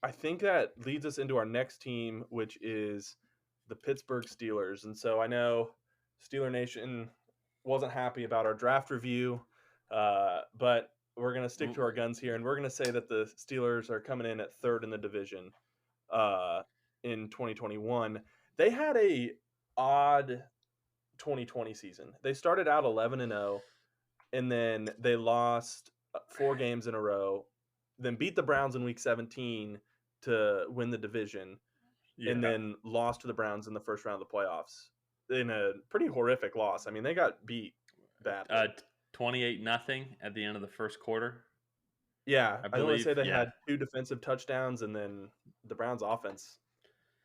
I think that leads us into our next team, which is the Pittsburgh Steelers. And so I know Steeler Nation wasn't happy about our draft review, but we're going to stick to our guns here, and we're going to say that the Steelers are coming in at third in the division in 2021. They had a odd 2020 season. They started out 11-0, and then they lost 4 games in a row, then beat the Browns in Week 17 to win the division, and then lost to the Browns in the first round of the playoffs in a pretty horrific loss. I mean, they got beat badly. 28-0 at the end of the first quarter. Yeah, I I want to believe. say they Yeah. had 2 defensive touchdowns, and then the Browns offense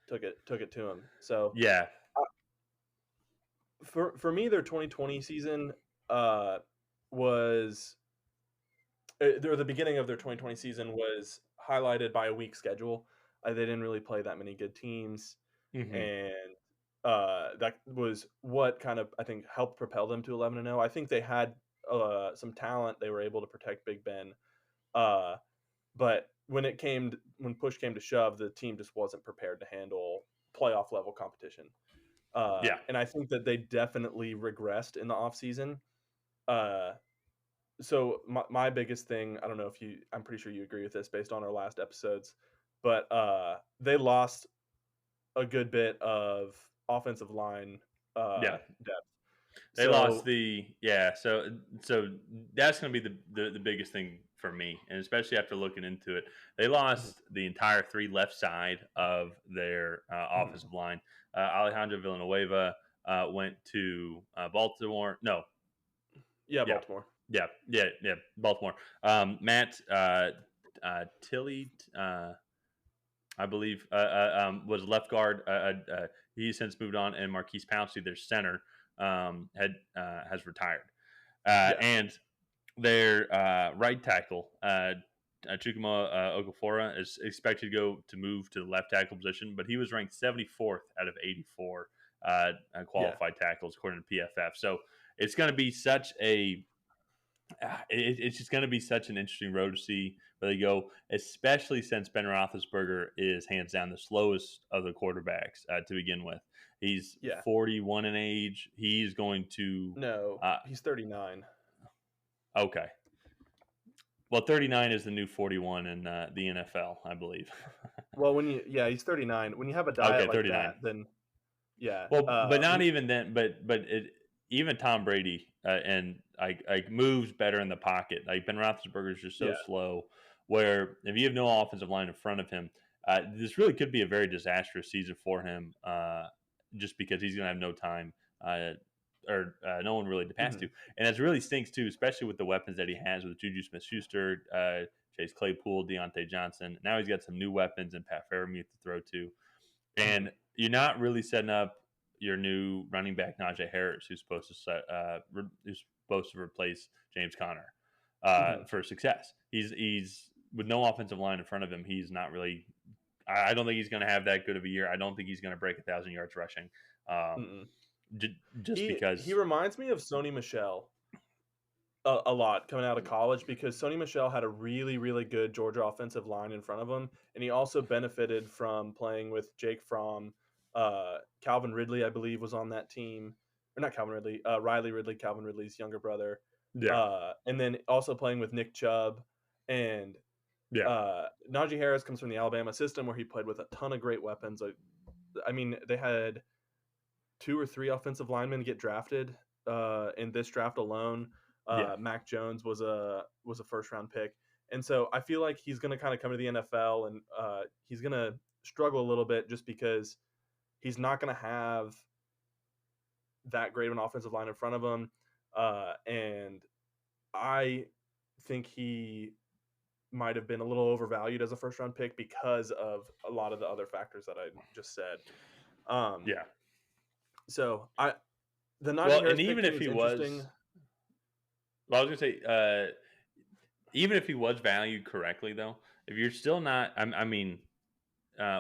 took it to them. So Yeah. For me, their 2020 season was the beginning of their 2020 season was highlighted by a weak schedule. They didn't really play that many good teams, and that was what kind of, I think, helped propel them to 11-0. I think they had some talent. They were able to protect Big Ben, but when push came to shove, the team just wasn't prepared to handle playoff level competition. And I think that they definitely regressed in the offseason. So my biggest thing, I don't know if I'm pretty sure you agree with this based on our last episodes, but they lost a good bit of offensive line depth. They So lost so that's going to be the biggest thing for me, and especially after looking into it, they lost the entire 3 left side of their offensive line. Alejandro Villanueva went to Baltimore. No, yeah, yeah, Baltimore. yeah, Baltimore. Matt Tilley, I believe, was left guard. He's since moved on, and Marquise Pouncey, their center, has retired. And their right tackle, Chukwuma Okafor, is expected to move to the left tackle position, but he was ranked 74th out of 84 qualified tackles according to PFF. So it's going to be it's just going to be such an interesting road to see where they go, especially since Ben Roethlisberger is hands down the slowest of the quarterbacks to begin with. He's 41 in age. He's going to he's 39. Okay. Well, 39 is the new 41 in the NFL, I believe. Well, he's 39. When you have a diet like 39. that, then Well, but not even then. But even Tom Brady and like moves better in the pocket. Like Ben Roethlisberger is just so slow. Where if you have no offensive line in front of him, this really could be a very disastrous season for him. Just because he's going to have no time or no one really to pass to, and it really stinks too, especially with the weapons that he has with Juju Smith-Schuster, Chase Claypool, Deontay Johnson. Now he's got some new weapons and Pat Freiermuth to throw to, and you're not really setting up your new running back Najee Harris, who's supposed to replace James Conner for success. He's with no offensive line in front of him. He's not really. I don't think he's going to have that good of a year. I don't think he's going to break 1,000 yards rushing. Because he reminds me of Sony Michel a lot coming out of college, because Sony Michel had a really, really good Georgia offensive line in front of him, and he also benefited from playing with Jake Fromm. Calvin Ridley, I believe, was on that team. Or not Calvin Ridley, Riley Ridley, Calvin Ridley's younger brother. And then also playing with Nick Chubb. And Najee Harris comes from the Alabama system where he played with a ton of great weapons. I mean, they had 2 or 3 offensive linemen get drafted in this draft alone. Mac Jones was a first round pick. And so I feel like he's going to kind of come to the NFL, and he's going to struggle a little bit just because he's not going to have that great of an offensive line in front of him. And I think he might have been a little overvalued as a first round pick because of a lot of the other factors that I just said. So the Najee Harris and even pick if he interesting. was, well, I was going to say, even if he was valued correctly, though, if you're still not, I mean,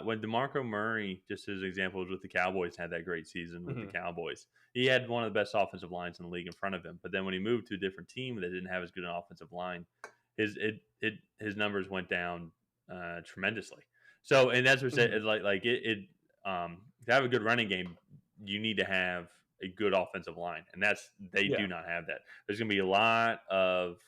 when DeMarco Murray, just as an example, was with the Cowboys, had that great season with the Cowboys, he had one of the best offensive lines in the league in front of him. But then when he moved to a different team that didn't have as good an offensive line, his numbers went down tremendously. So, and that's what said Mhm. to have a good running game, you need to have a good offensive line, and they Yeah. do not have that. There's going to be a lot of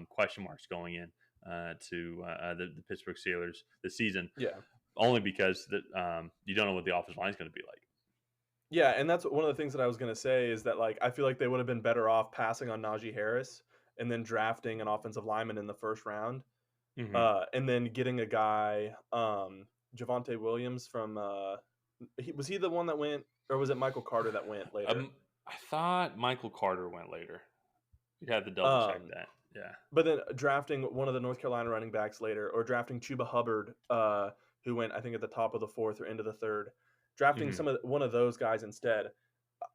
question marks going in the Pittsburgh Steelers this season, Yeah. only because you don't know what the offensive line is going to be like. Yeah, and that's one of the things that I was gonna say is that, like, I feel like they would have been better off passing on Najee Harris and then drafting an offensive lineman in the first round, Hmm. and then getting a guy, Javonte Williams from, was he the one that went, or was it Michael Carter that went later? I thought Michael Carter went later. You had to double check Um, that. Yeah. but then drafting one of the North Carolina running backs later, or drafting Chuba Hubbard, who went, I think, at the top of the 4th or into the 3rd, drafting Hmm. one of those guys instead.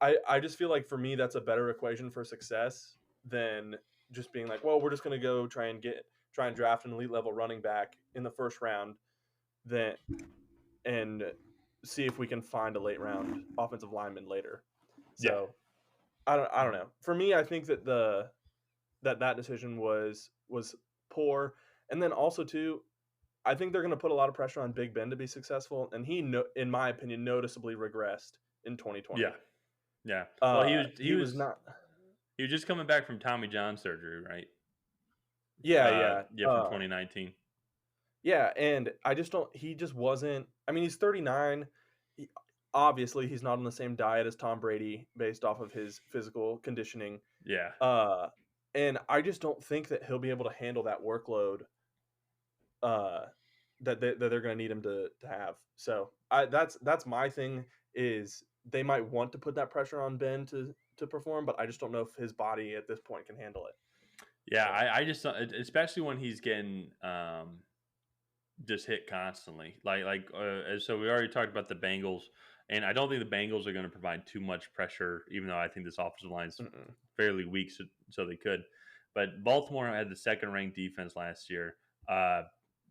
I just feel like for me that's a better equation for success than just being like, well, we're just going to go try and draft an elite level running back in the first round, then and see if we can find a late round offensive lineman later. Yeah. So I don't know. For me, I think that that decision was poor, and then also too, I think they're going to put a lot of pressure on Big Ben to be successful, and he, no, in my opinion, noticeably regressed in 2020. Yeah. Yeah. Well, he was he He was was not. he was just coming back from Tommy John surgery, right? Yeah, yeah. Yeah, from 2019. Yeah, and I just don't he just wasn't. I mean, he's 39. He, obviously, he's not on the same diet as Tom Brady based off of his physical conditioning. Yeah. Uh and I just don't think that he'll be able to handle that workload uh that they're going to need him to have. So, that's my thing, is they might want to put that pressure on Ben to perform, but I just don't know if his body at this point can handle it. Yeah, So, I just especially when he's getting just hit constantly. So we already talked about the Bengals, and I don't think the Bengals are going to provide too much pressure, even though I think this offensive line is mm-mm. fairly weak, so they could. But Baltimore had the second ranked defense last year. Uh,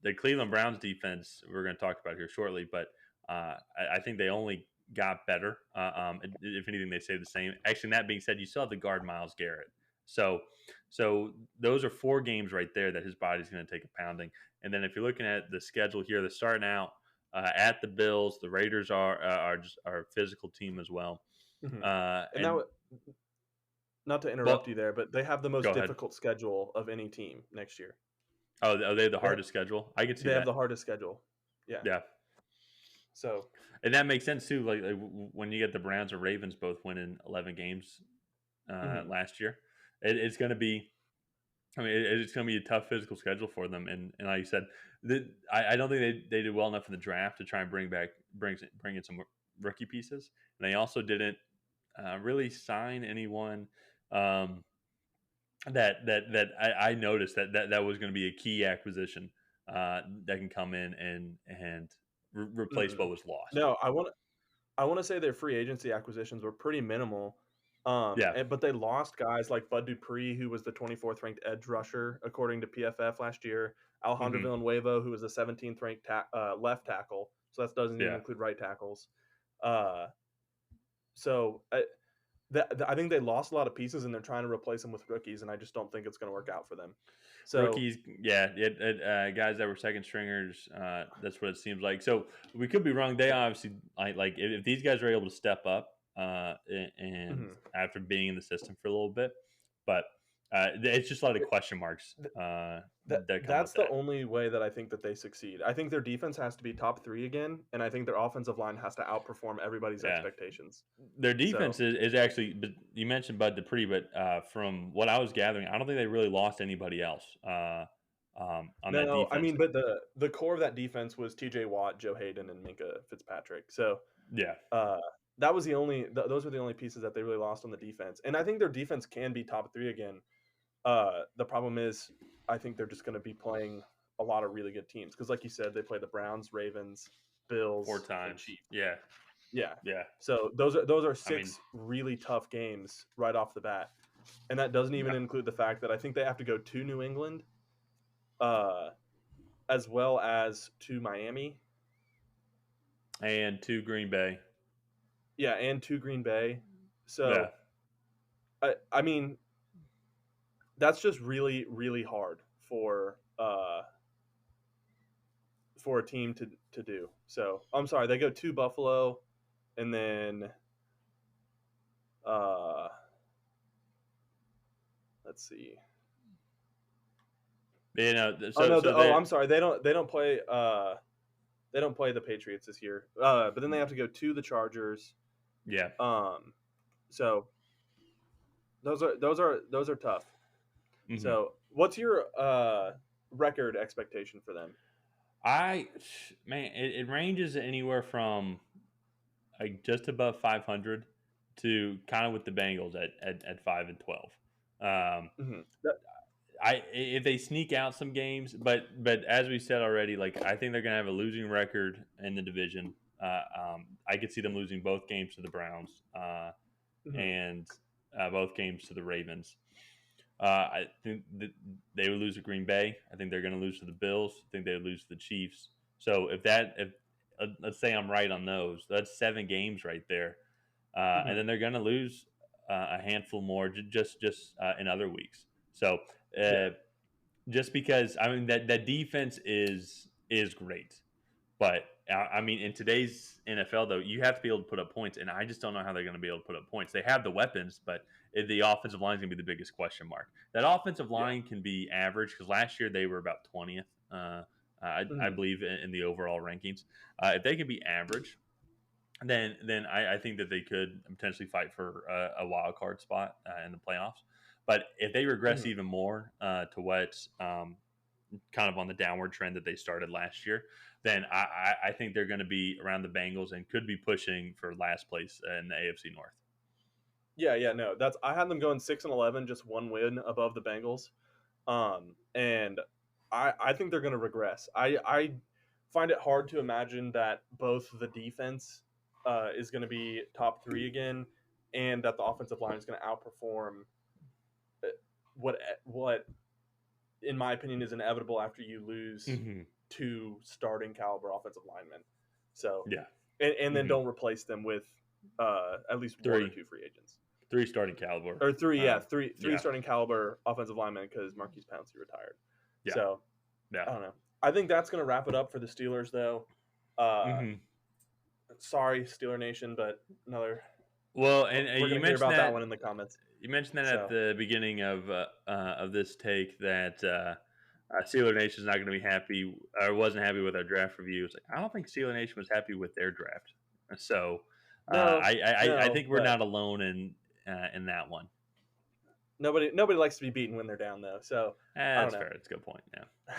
the Cleveland Browns defense we're going to talk about here shortly, but I think they only got better. If anything, they stay the same. Actually, that being said, you still have the guard Miles Garrett. So, so those are 4 games right there that his body's going to take a pounding. And then if you're looking at the schedule here, they're starting out at the Bills. The Raiders are a physical team as well. Hmm. And And not to but interrupt you there, but they have the go most ahead. difficult schedule of any team next year. Oh, are they the They hardest schedule? I can see they have that. the hardest schedule. Yeah. Yeah, So, and that makes sense too. When you get the Browns or Ravens both winning 11 games mhm. last year, it's going to be. I mean, it's going to be a tough physical schedule for them, and like you said, I don't think they did well enough in the draft to try and bring in some rookie pieces, and they also didn't really sign anyone um, that I noticed that was going to be a key acquisition that can come in and replace Mm-mm. what was lost. No, I want to say their free agency acquisitions were pretty minimal. Yeah. But they lost guys like Bud Dupree, who was the 24th ranked edge rusher according to PFF last year. Alejandro Hmm. Villanueva, who was the 17th ranked left tackle. So that doesn't even Yeah. include right tackles. Uh, so I think they lost a lot of pieces, and they're trying to replace them with rookies, and I just don't think it's going to work out for them. So, Rookies, yeah, guys that were second stringers. That's what it seems like. So we could be wrong. They obviously like if these guys are able to step up and mhm. after being in the system for a little bit, but it's just a lot of question marks that come with That's the that. only way that I think that they succeed. I think their defense has to be top 3 again, and I think their offensive line has to outperform everybody's Yeah, expectations. their defense So, is actually. But you mentioned Bud Dupree, but from what I was gathering, I don't think they really lost anybody else on that no, I defense. mean, but the core of that defense was TJ Watt, Joe Hayden, and Minka Fitzpatrick. So, Yeah, uh, that was the only those were the only pieces that they really lost on the defense. And I think their defense can be top 3 again. The problem is, I think they're just going to be playing a lot of really good teams because, like you said, they play the Browns, Ravens, four Bills, and times. Chiefs. Yeah, Yeah. yeah. So those are I mean, 6 really tough games right off the bat, and that doesn't even yeah. include the fact that I think they have to go to New England, uh, as well as to Miami. And to Green Bay. Yeah, and to Green Bay. Yeah, So I mean, that's just really really hard for a team to do. So I'm sorry, they go to Buffalo, and then let's see. You know, Oh no, so I'm sorry, they don't play the Patriots this year. But then they have to go to the Chargers. yeah. So those are tough. Mm-hmm. So what's your record expectation for them? It ranges anywhere from like just above 500 to kind of with the Bengals at 5-12. Um, Mm-hmm. if they sneak out some games, but as we said already, like I think they're gonna have a losing record in the division. I could see them losing both games to the Browns Mm-hmm. and both games to the Ravens. I think that they would lose to Green Bay. I think they're going to lose to the Bills. I think they would lose to the Chiefs. So if let's say I'm right on those, that's 7 games right there, and Mm-hmm. then they're going to lose a handful more just in other weeks. So Yeah. uh, just because I mean that defense is great. But I mean, in today's NFL, though, you have to be able to put up points, and I just don't know how they're going to be able to put up points. They have the weapons, but the offensive line is going to be the biggest question mark. That offensive Yeah. line can be average because last year they were about 20th, I Mm-hmm. believe, in the overall rankings. If they can be average, then I think that they could potentially fight for a wild card spot in the playoffs. But if they regress Mm-hmm. even more to what kind of on the downward trend that they started last year, then I think they're going to be around the Bengals and could be pushing for last place in the AFC North. Yeah, no. That's I had them going 6-11, just one win above the Bengals. And I think they're going to regress. I find it hard to imagine that both the defense is going to be top 3 again, and that the offensive line is going to outperform uh, what in my opinion is inevitable after you lose Mm-hmm. 2 starting caliber offensive linemen. So Yeah. and then Mm-hmm. don't replace them with at least 1 or Three, 2 free agents. three starting caliber. Or 3, yeah, three Yeah, starting caliber offensive linemen because Marquise Pouncey retired. yeah, So yeah. I don't know. I think that's going to wrap it up for the Steelers, though. Uh, Mm-hmm. sorry, Steeler Nation, but another. Well, and We're going to hear about that one in the comments. you mentioned that at So the beginning of this take that Steeler Nation is not going to be happy or wasn't happy with our draft review. It's like I don't think Steeler Nation was happy with their draft. So no, I no, think we're but not alone in that one. nobody likes to be beaten when they're down, though. So I don't That's know. fair. That's a good point. Yeah.